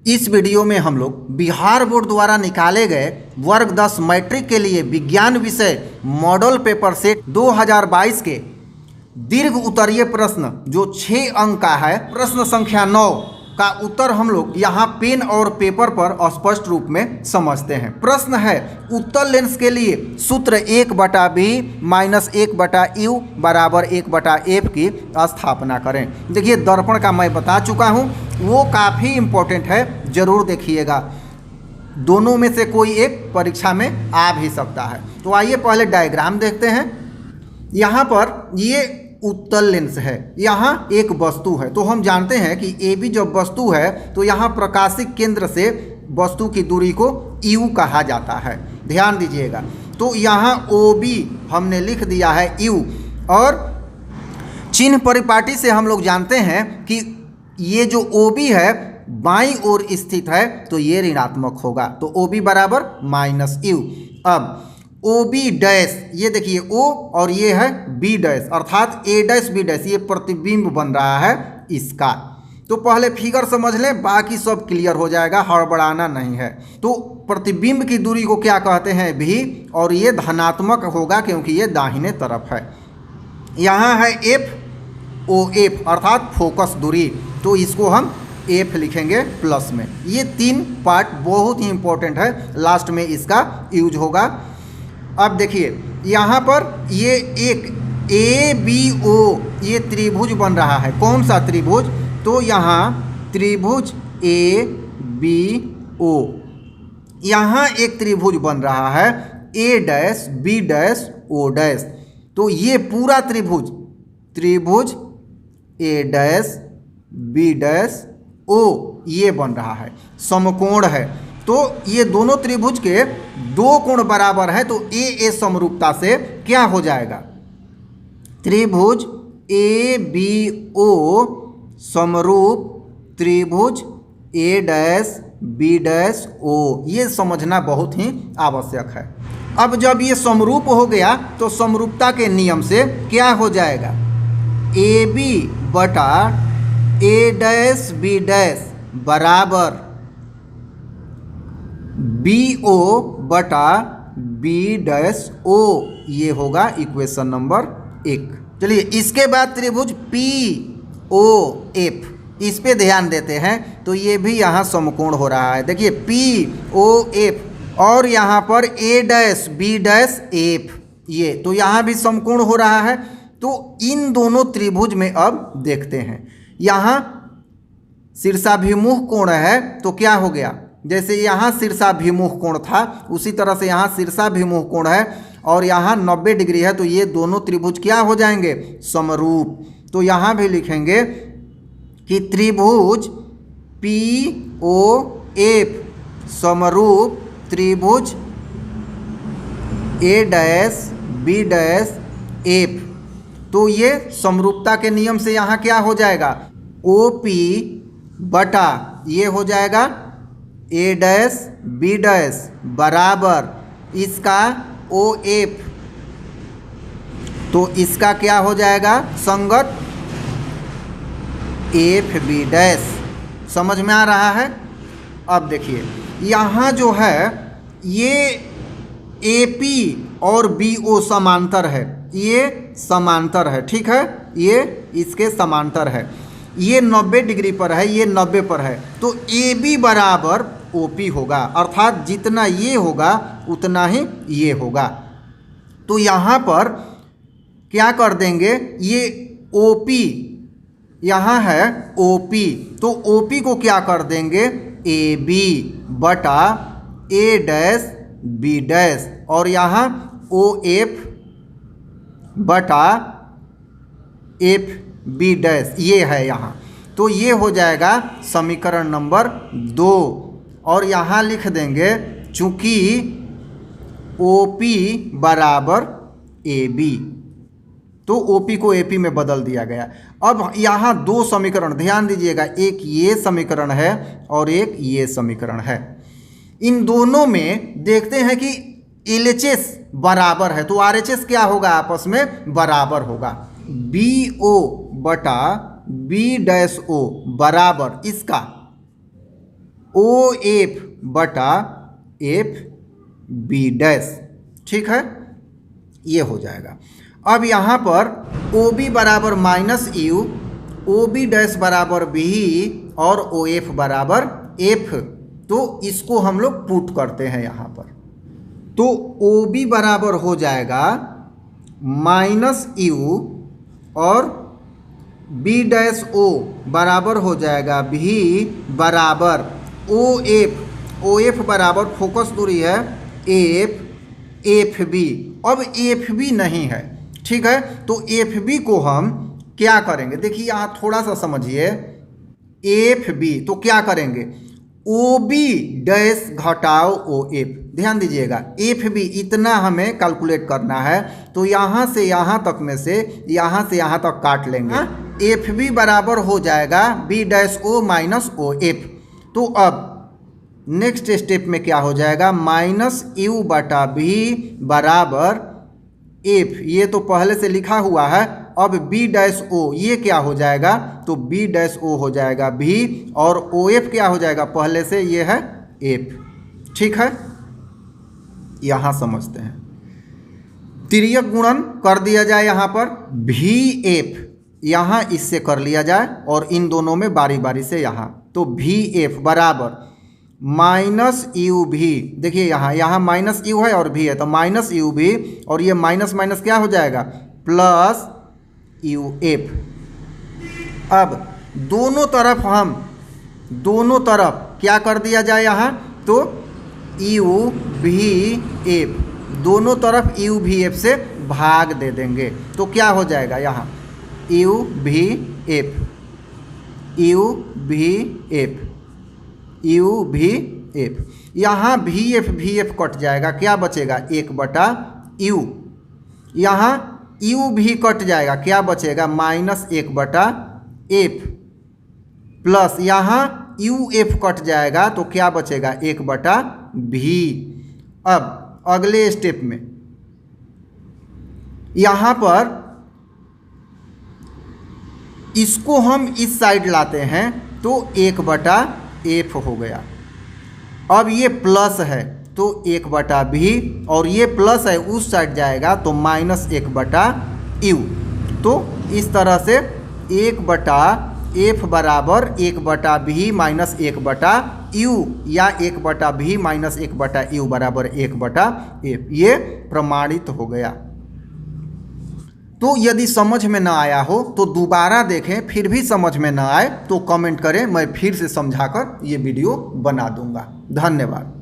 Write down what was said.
इस वीडियो में हम लोग बिहार बोर्ड द्वारा निकाले गए वर्ग 10 मैट्रिक के लिए विज्ञान विषय मॉडल पेपर सेट 2022 के दीर्घ उत्तरीय प्रश्न जो 6 अंक का है, प्रश्न संख्या 9 का उत्तर हम लोग यहाँ पेन और पेपर पर स्पष्ट रूप में समझते हैं। प्रश्न है, उत्तल लेंस के लिए सूत्र 1/b माइनस 1/u बराबर 1/f की स्थापना करें। देखिए, दर्पण का मैं बता चुका हूँ, वो काफ़ी इम्पोर्टेंट है, ज़रूर देखिएगा। दोनों में से कोई एक परीक्षा में आ भी सकता है। तो आइए पहले डायग्राम देखते हैं। यहाँ पर ये उत्तल लेंस है, यहाँ एक वस्तु है। तो हम जानते हैं कि ए बी जब वस्तु है तो यहाँ प्रकाशिक केंद्र से वस्तु की दूरी को यू कहा जाता है, ध्यान दीजिएगा। तो यहाँ ओ बी हमने लिख दिया है यू, और चिन्ह परिपाटी से हम लोग जानते हैं कि ये जो ओ बी है बाईं ओर स्थित है तो ये ऋणात्मक होगा, तो ओ बी बराबर माइनस यू। अब ओ बी डैश, ये देखिए ओ और ये है बी डैश, अर्थात ए डैश बी डैश, ये प्रतिबिंब बन रहा है इसका। तो पहले फिगर समझ लें, बाकी सब क्लियर हो जाएगा, हड़बड़ाना नहीं है। तो प्रतिबिंब की दूरी को क्या कहते हैं, भी, और ये धनात्मक होगा क्योंकि ये दाहिने तरफ है। यहाँ है एफ ओ एफ, अर्थात फोकस दूरी, तो इसको हम एफ लिखेंगे प्लस में। ये 3 पार्ट बहुत ही इंपॉर्टेंट है, लास्ट में इसका यूज होगा। अब देखिए यहाँ पर ये एक ए बी ओ ये त्रिभुज बन रहा है। कौन सा त्रिभुज, तो यहाँ त्रिभुज ए बी ओ, यहाँ एक त्रिभुज बन रहा है A dash B dash O dash. तो ये पूरा त्रिभुज A dash B dash O ये बन रहा है, समकोण है। तो ये दोनों त्रिभुज के 2 कोण बराबर है, तो ए समरूपता से क्या हो जाएगा, त्रिभुज ए बी ओ समरूप त्रिभुज A dash B dash O, ये समझना बहुत ही आवश्यक है। अब जब ये समरूप हो गया तो समरूपता के नियम से क्या हो जाएगा, ए बी बटा ए डैश बी डैश बराबर बी ओ बटा बी डैश ओ, ये होगा इक्वेशन नंबर 1। चलिए इसके बाद त्रिभुज पी ओ एफ, इस पे ध्यान देते हैं। तो ये भी यहाँ समकोण हो रहा है, देखिए पी ओ एफ, और यहाँ पर ए डैश बी डैश एफ, ये तो यहाँ भी समकोण हो रहा है। तो इन दोनों त्रिभुज में अब देखते हैं, यहाँ शीर्षाभिमुख कोण है तो क्या हो गया, जैसे यहाँ शीर्षाभिमुख कोण था उसी तरह से यहाँ शीर्षाभिमुख कोण है, और यहाँ 90 डिग्री है, तो ये दोनों त्रिभुज क्या हो जाएंगे, समरूप। तो यहाँ भी लिखेंगे कि त्रिभुज पी ओ एफ समरूप त्रिभुज A dash B dash F. तो ये समरूपता के नियम से यहाँ क्या हो जाएगा, ओ पी बटा ये हो जाएगा ए डैश बी डैश बराबर इसका ओ एफ, तो इसका क्या हो जाएगा, संगत एफ बी डैश। समझ में आ रहा है। अब देखिए यहाँ जो है ये ए पी और बी ओ समांतर है, ये समांतर है, ठीक है, ये इसके समांतर है। ये 90 डिग्री पर है, ये 90 पर है, तो ए बी बराबर ओ पी होगा, अर्थात जितना ये होगा उतना ही ये होगा। तो यहाँ पर क्या कर देंगे, ये ओ पी यहाँ है ओ पी, तो ओ पी को क्या कर देंगे, ए बी बटा ए डैश बी डैश, और यहाँ ओ एफ बटा एफ बी डैश, ये है यहाँ। तो ये हो जाएगा समीकरण नंबर 2, और यहाँ लिख देंगे चूँकि ओ पी बराबर ए बी, तो ओ पी को ए पी में बदल दिया गया। अब यहाँ 2 समीकरण ध्यान दीजिएगा, एक ये समीकरण है और एक ये समीकरण है। इन दोनों में देखते हैं कि LHS बराबर है, तो RHS क्या होगा, आपस में बराबर होगा। बी ओ बटा बी डैश ओ बराबर इसका ओ एफ बटा एफ बी डैश। ठीक है, ये हो जाएगा। अब यहाँ पर ओ बी बराबर minus U, O B dash बराबर बी और ओ एफ बराबर एफ। तो इसको हम लोग पुट करते हैं यहाँ पर। तो ओ बी बराबर हो जाएगा माइनस यू और बी डैश ओ बराबर हो जाएगा भी बराबर ओ एफ। ओ एफ बराबर फोकस दूरी है एफ एफ बी। अब एफ बी नहीं है, ठीक है, तो एफ बी को हम क्या करेंगे, देखिए यहाँ थोड़ा सा समझिए। एफ बी तो क्या करेंगे, ओ बी डैश घटाओ ओ एफ। ध्यान दीजिएगा, एफ बी इतना हमें कैलकुलेट करना है, तो यहाँ से यहाँ तक में से यहाँ से यहाँ तक काट लेंगे। एफ बी बराबर हो जाएगा B dash O minus O F. तो अब नेक्स्ट स्टेप में क्या हो जाएगा, माइनस यू बटा बी बराबर एफ। ये तो पहले से लिखा हुआ है। अब बी डैश ओ ये क्या हो जाएगा, तो बी डैश ओ हो जाएगा भी और ओ एफ क्या हो जाएगा, पहले से ये है एफ। ठीक है, यहाँ समझते हैं। तिर्यक गुणन कर दिया जाए यहाँ पर भी एफ, यहाँ इससे कर लिया जाए और इन दोनों में बारी बारी से यहाँ। तो भी एफ बराबर माइनस यू भी, देखिए यहाँ माइनस यू है और भी है, तो माइनस यू भी और ये माइनस माइनस क्या हो जाएगा प्लस यू एफ। अब दोनों तरफ क्या कर दिया जाए यहाँ, तो यू भी एफ, दोनों तरफ यू भी एफ से भाग दे देंगे। तो क्या हो जाएगा यहाँ यू भी एफ, यू भी एफ, यू भी एफ। यहाँ भी एफ कट जाएगा, क्या बचेगा एक बटा यू। यहाँ यू भी कट जाएगा, क्या बचेगा माइनस एक बटा एफ प्लस यहाँ यू एफ कट जाएगा, तो क्या बचेगा एक बटा भी। अब अगले स्टेप में यहाँ पर इसको हम इस साइड लाते हैं, तो एक बटा एफ हो गया। अब ये प्लस है तो एक बटा भी और ये प्लस है उस साइड जाएगा तो माइनस एक बटा यू। तो इस तरह से एक बटा एफ बराबर एक बटा भी माइनस एक बटा यू या एक बटा भी माइनस एक बटा यू बराबर एक बटा एफ, ये प्रमाणित हो गया। तो यदि समझ में ना आया हो तो दोबारा देखें, फिर भी समझ में ना आए तो कमेंट करें, मैं फिर से समझाकर ये वीडियो बना दूंगा। धन्यवाद।